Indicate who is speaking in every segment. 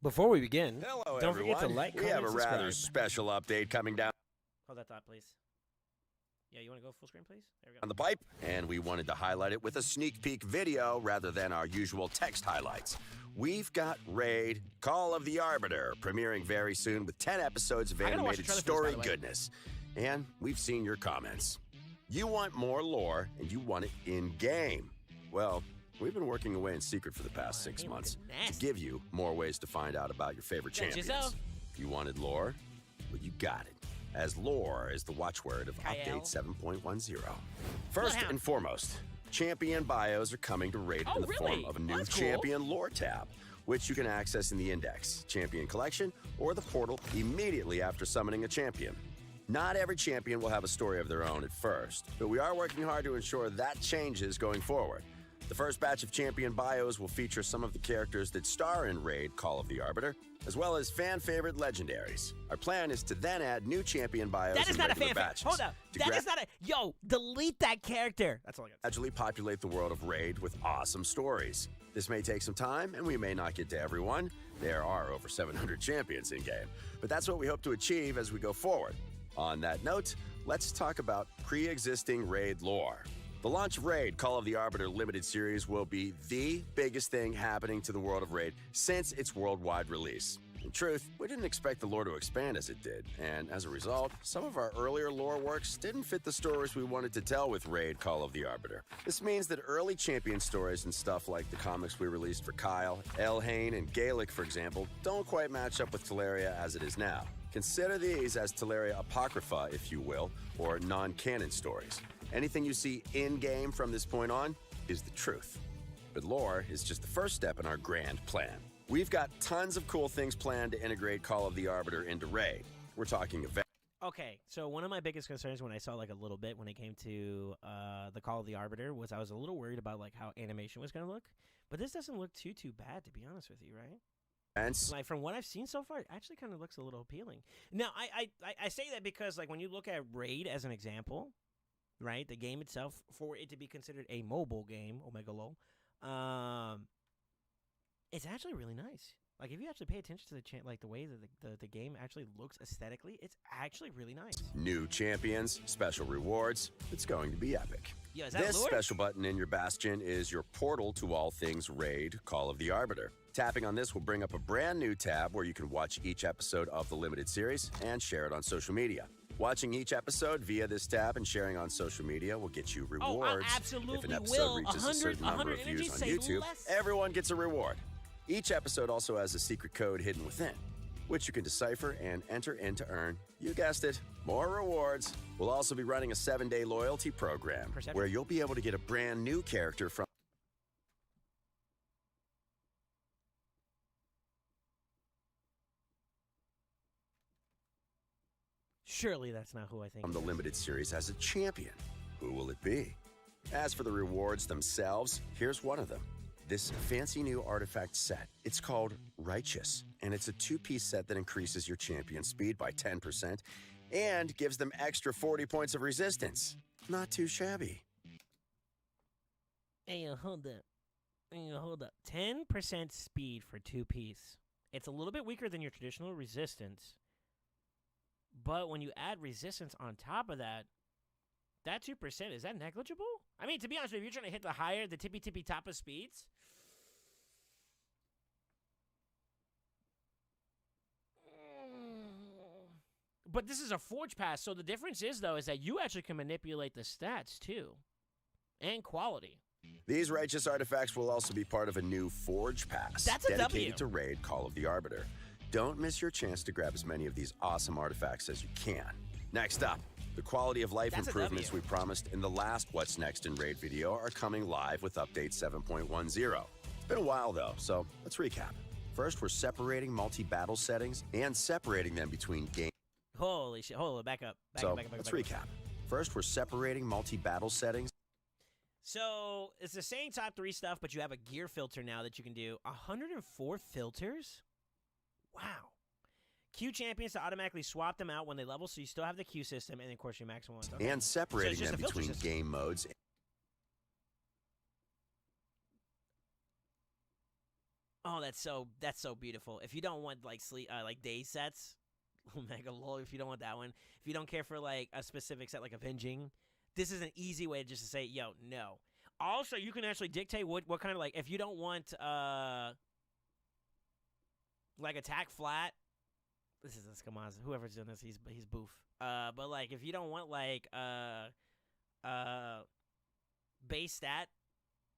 Speaker 1: Before we begin,
Speaker 2: Hello,
Speaker 1: don't
Speaker 2: everyone.
Speaker 1: forget to like,
Speaker 2: we
Speaker 1: comment,
Speaker 2: have a
Speaker 1: subscribe.
Speaker 2: rather special update coming down
Speaker 1: Hold that thought, please. Yeah, you want to go full screen, please? There we go.
Speaker 2: on the pipe, and we wanted to highlight it with a sneak peek video rather than our usual text highlights. We've got Raid Call of the Arbiter premiering very soon with 10 episodes of animated story goodness. And we've seen your comments. You want more lore, and you want it in-game. Well, we've been working away in secret for the past 6 months to give you more ways to find out about your favorite champions. If you wanted lore, well, you got it, as lore is the watchword of Update 7.10. First and foremost, champion bios are coming to Raid in the form of a new champion lore tab, which you can access in the Index, Champion Collection, or the portal immediately after summoning a champion. Not every champion will have a story of their own at first, but we are working hard to ensure that changes going forward. The first batch of champion bios will feature some of the characters that star in Raid Call of the Arbiter, as well as fan-favorite legendaries. Our plan is to then add new champion bios.
Speaker 1: That is not a fan
Speaker 2: batches.
Speaker 1: Hold up. That is not a... Yo, delete that character. That's all I got.
Speaker 2: Gradually populate the world of Raid with awesome stories. This may take some time, and we may not get to everyone. There are over 700 champions in-game, but that's what we hope to achieve as we go forward. On that note, let's talk about pre-existing Raid lore. The launch of Raid Call of the Arbiter Limited Series will be the biggest thing happening to the world of Raid since its worldwide release. In truth, we didn't expect the lore to expand as it did, and as a result, some of our earlier lore works didn't fit the stories we wanted to tell with Raid Call of the Arbiter. This means that early champion stories and stuff like the comics we released for Kyle, Elhain, and Gaelic, for example, don't quite match up with Teleria as it is now. Consider these as Teleria Apocrypha, if you will, or non-canon stories. Anything you see in-game from this point on is the truth. But lore is just the first step in our grand plan. We've got tons of cool things planned to integrate Call of the Arbiter into Raid. We're talking events.
Speaker 1: Okay, so one of my biggest concerns when I saw like a little bit when it came to the Call of the Arbiter was I was a little worried about like how animation was going to look. But this doesn't look too bad, to be honest with you, right? Like from what I've seen so far, it actually kind of looks a little appealing. Now, I say that because like when you look at Raid as an example, right, the game itself, for it to be considered a mobile game, Omega Lol, it's actually really nice. Like if you actually pay attention to the way that the game actually looks aesthetically, it's actually really nice.
Speaker 2: New champions, special rewards. It's going to be epic.
Speaker 1: Yo, is that
Speaker 2: this
Speaker 1: lure?
Speaker 2: Special button in your Bastion is your portal to all things Raid Call of the Arbiter. Tapping on this will bring up a brand new tab where you can watch each episode of the limited series and share it on social media. Watching each episode via this tab and sharing on social media will get you rewards.
Speaker 1: Absolutely
Speaker 2: if an episode reaches a certain number of views on YouTube, everyone gets a reward. Each episode also has a secret code hidden within, which you can decipher and enter in to earn, you guessed it, more rewards. We'll also be running a 7-day loyalty program where you'll be able to get a brand new character from
Speaker 1: Surely that's not who I think.
Speaker 2: the limited series as a champion. Who will it be? As for the rewards themselves, here's one of them. This fancy new artifact set. It's called Righteous, and it's a 2-piece set that increases your champion speed by 10% and gives them extra 40 points of resistance. Not too shabby.
Speaker 1: Hey, hold up. 10% speed for 2-piece. It's a little bit weaker than your traditional resistance. But when you add resistance on top of that, that 2%, is that negligible? I mean, to be honest with you, if you're trying to hit the tippy top of speeds. But this is a Forge Pass, so the difference is that you actually can manipulate the stats, too. And quality.
Speaker 2: These Righteous artifacts will also be part of a new Forge Pass.
Speaker 1: That's a
Speaker 2: dedicated to Raid Call of the Arbiter. Don't miss your chance to grab as many of these awesome artifacts as you can. Next up, the quality of life improvements we promised in the last What's Next in Raid video are coming live with Update 7.10. It's been a while though, so let's recap. First, we're separating multi-battle settings and separating them between game.
Speaker 1: Holy shit, hold on, back up.
Speaker 2: Let's recap. First, we're separating multi-battle settings.
Speaker 1: So, it's the same top 3 stuff, but you have a gear filter now that you can do. 104 filters? Wow. Q champions to automatically swap them out when they level, so you still have the Q system, and of course your maximum one.
Speaker 2: And separating them between game modes.
Speaker 1: Oh, that's so beautiful. If you don't want like like day sets, Omega Lol. If you don't want that one, if you don't care for like a specific set like Avenging, this is an easy way just to say, yo, no. Also, you can actually dictate what kind of, like, if you don't want like attack flat. This is Skamaza. Whoever's doing this, he's boof. But like if you don't want like base stat,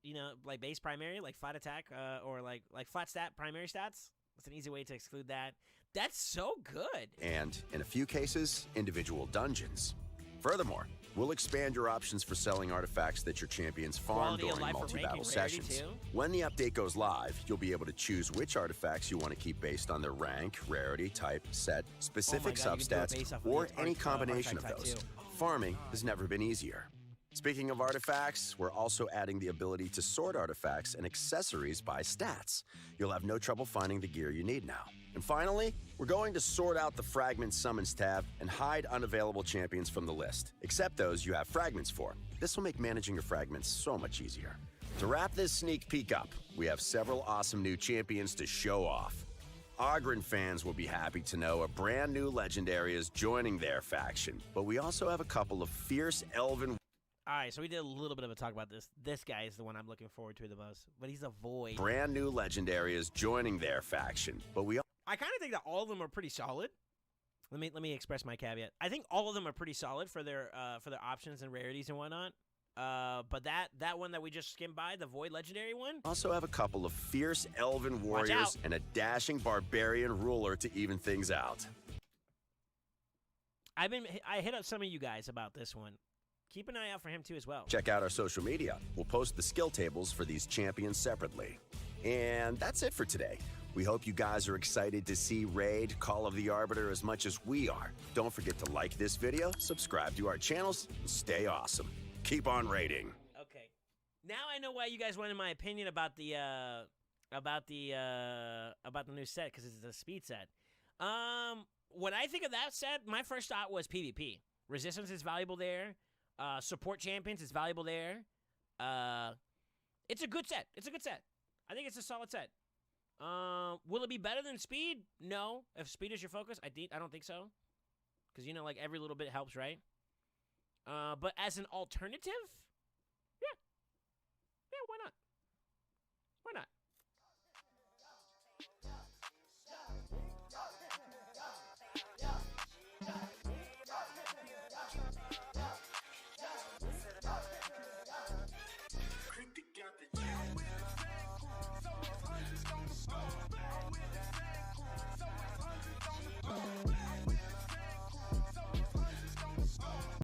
Speaker 1: you know, like base primary, like flat attack, or like flat stat primary stats. It's an easy way to exclude that. That's so good.
Speaker 2: And in a few cases, individual dungeons. Furthermore, we'll expand your options for selling artifacts that your champions farm during multi-battle sessions. When the update goes live, you'll be able to choose which artifacts you want to keep based on their rank, rarity, type, set, specific substats, or any combination of those. Farming has never been easier. Speaking of artifacts, we're also adding the ability to sort artifacts and accessories by stats. You'll have no trouble finding the gear you need now. And finally, we're going to sort out the Fragment Summons tab and hide unavailable champions from the list, except those you have fragments for. This will make managing your fragments so much easier. To wrap this sneak peek up, we have several awesome new champions to show off. Ogren fans will be happy to know a brand new legendary is joining their faction, but we also have a couple of fierce elven...
Speaker 1: All right, so we did a little bit of a talk about this. This guy is the one I'm looking forward to the most, but he's a void.
Speaker 2: Brand new legendary is joining their faction, but
Speaker 1: I kind of think that all of them are pretty solid. Let me express my caveat. I think all of them are pretty solid for their options and rarities and whatnot. But that one that we just skimmed by, the Void Legendary one,
Speaker 2: also have a couple of fierce elven warriors and a dashing barbarian ruler to even things out.
Speaker 1: I hit up some of you guys about this one. Keep an eye out for him too as well.
Speaker 2: Check out our social media. We'll post the skill tables for these champions separately. And that's it for today. We hope you guys are excited to see Raid Call of the Arbiter as much as we are. Don't forget to like this video, subscribe to our channels, and stay awesome. Keep on raiding.
Speaker 1: Okay. Now I know why you guys wanted my opinion about the new set, because it's a speed set. When I think of that set, my first thought was PvP. Resistance is valuable there. Support champions is valuable there. It's a good set. It's a good set. I think it's a solid set. Will it be better than speed? No. If speed is your focus, I don't think so. Because, you know, like, every little bit helps, right? But as an alternative, yeah. Yeah, why not? Why not?